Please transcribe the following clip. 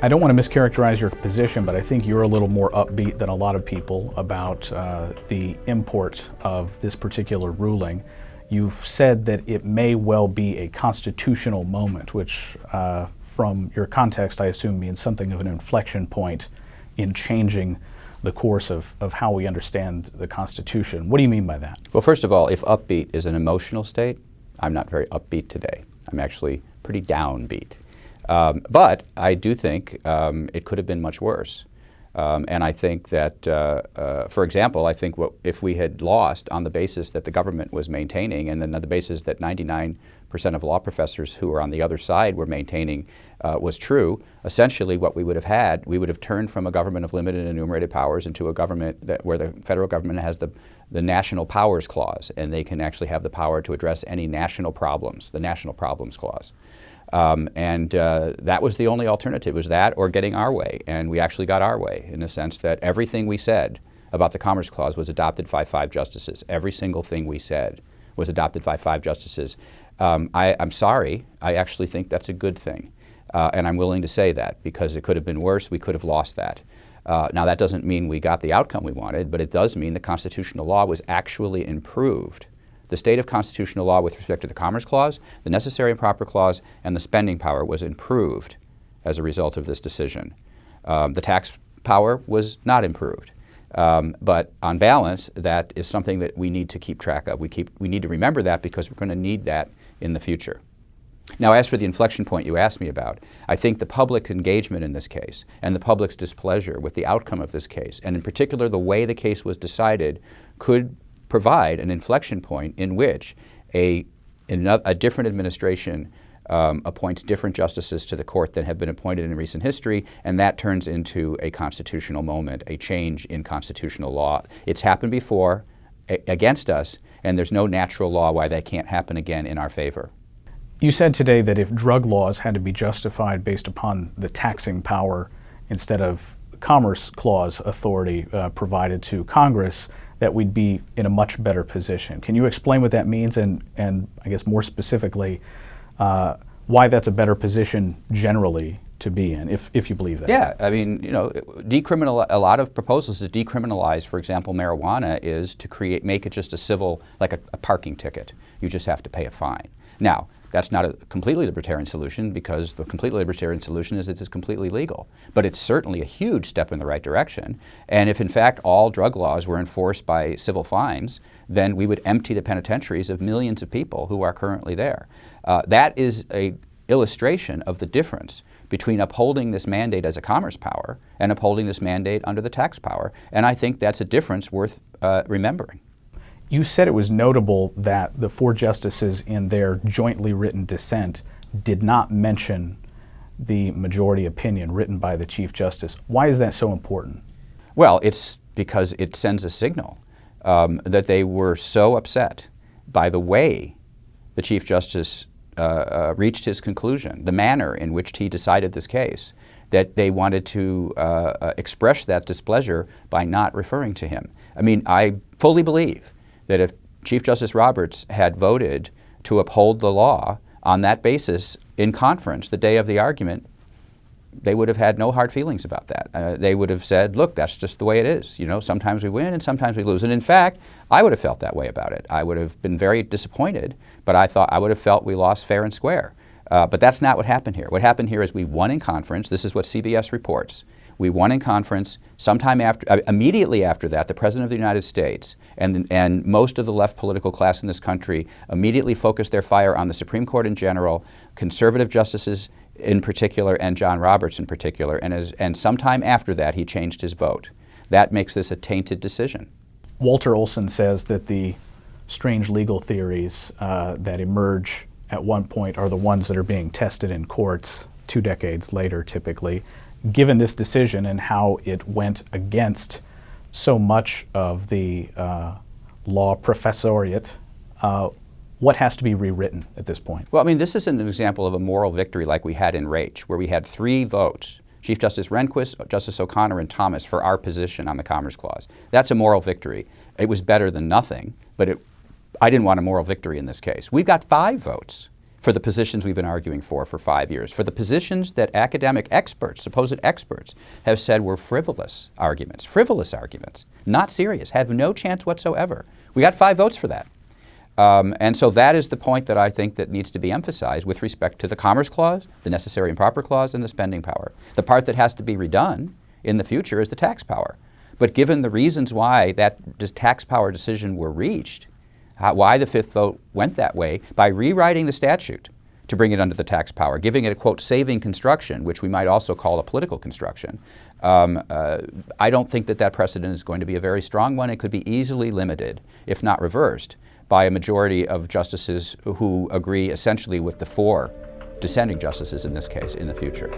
I don't want to mischaracterize your position, but I think you're a little more upbeat than a lot of people about the import of this particular ruling. You've said that it may well be a constitutional moment, which from your context I assume means something of an inflection point in changing the course of how we understand the Constitution. What do you mean by that? Well, first of all, if upbeat is an emotional state, I'm not very upbeat today. I'm actually pretty downbeat. But I do think it could have been much worse. And I think that, for example, I think if we had lost on the basis that the government was maintaining, and then on the basis that 99% of law professors who were on the other side were maintaining was true, essentially what we would have had, we would have turned from a government of limited and enumerated powers into a government where the federal government has the National Powers Clause, and they can actually have the power to address any national problems, the National Problems Clause. That was the only alternative, was that or getting our way. And we actually got our way in the sense that everything we said about the Commerce Clause was adopted by 5 justices. Every single thing we said was adopted by 5 justices. I'm sorry, I actually think that's a good thing. And I'm willing to say that because it could have been worse, we could have lost that. Now that doesn't mean we got the outcome we wanted, but it does mean the constitutional law was actually improved. The state of constitutional law with respect to the Commerce Clause, the Necessary and Proper Clause, and the spending power was improved as a result of this decision. The tax power was not improved. But on balance, that is something that we need to keep track of. We need to remember that because we're going to need that in the future. Now, as for the inflection point you asked me about, I think the public engagement in this case and the public's displeasure with the outcome of this case, and in particular the way the case was decided, could provide an inflection point in which a different administration appoints different justices to the court than have been appointed in recent history, and that turns into a constitutional moment, a change in constitutional law. It's happened before against us, and there's no natural law why that can't happen again in our favor. You said today that if drug laws had to be justified based upon the taxing power instead of Commerce Clause authority provided to Congress, that we'd be in a much better position. Can you explain what that means and I guess more specifically, why that's a better position generally to be in, if you believe that? Yeah, I mean, you know, a lot of proposals to decriminalize, for example, marijuana is to make it just a civil, like a parking ticket. You just have to pay a fine. Now, that's not a completely libertarian solution because the completely libertarian solution is it's completely legal. But it's certainly a huge step in the right direction. And if in fact all drug laws were enforced by civil fines, then we would empty the penitentiaries of millions of people who are currently there. That is an illustration of the difference between upholding this mandate as a commerce power and upholding this mandate under the tax power. And I think that's a difference worth remembering. You said it was notable that the 4 justices in their jointly written dissent did not mention the majority opinion written by the Chief Justice. Why is that so important? Well, it's because it sends a signal that they were so upset by the way the Chief Justice reached his conclusion, the manner in which he decided this case, that they wanted to express that displeasure by not referring to him. I mean, I fully believe that if Chief Justice Roberts had voted to uphold the law on that basis in conference the day of the argument, they would have had no hard feelings about that. They would have said, look, that's just the way it is. You know, sometimes we win and sometimes we lose. And in fact, I would have felt that way about it. I would have been very disappointed, but I would have felt we lost fair and square. But that's not what happened here. What happened here is we won in conference. This is what CBS reports. We won in conference. Sometime after, immediately after that, the President of the United States and most of the left political class in this country immediately focused their fire on the Supreme Court in general, conservative justices in particular, and John Roberts in particular. And sometime after that, he changed his vote. That makes this a tainted decision. Walter Olson says that the strange legal theories that emerge at one point are the ones that are being tested in courts 2 decades later, typically. Given this decision and how it went against so much of the law professoriate, what has to be rewritten at this point? Well, I mean, this isn't an example of a moral victory like we had in Raich, where we had 3 votes, Chief Justice Rehnquist, Justice O'Connor, and Thomas, for our position on the Commerce Clause. That's a moral victory. It was better than nothing, but I didn't want a moral victory in this case. We've got 5 votes for the positions we've been arguing for 5 years, for the positions that academic experts, supposed experts, have said were frivolous arguments, not serious, have no chance whatsoever. We got 5 votes for that. And so that is the point that I think that needs to be emphasized with respect to the Commerce Clause, the Necessary and Proper Clause, and the spending power. The part that has to be redone in the future is the tax power. But given the reasons why that tax power decision were reached, why the 5th vote went that way, by rewriting the statute to bring it under the tax power, giving it a, quote, saving construction, which we might also call a political construction, I don't think that that precedent is going to be a very strong one. It could be easily limited, if not reversed, by a majority of justices who agree essentially with the 4 dissenting justices in this case in the future.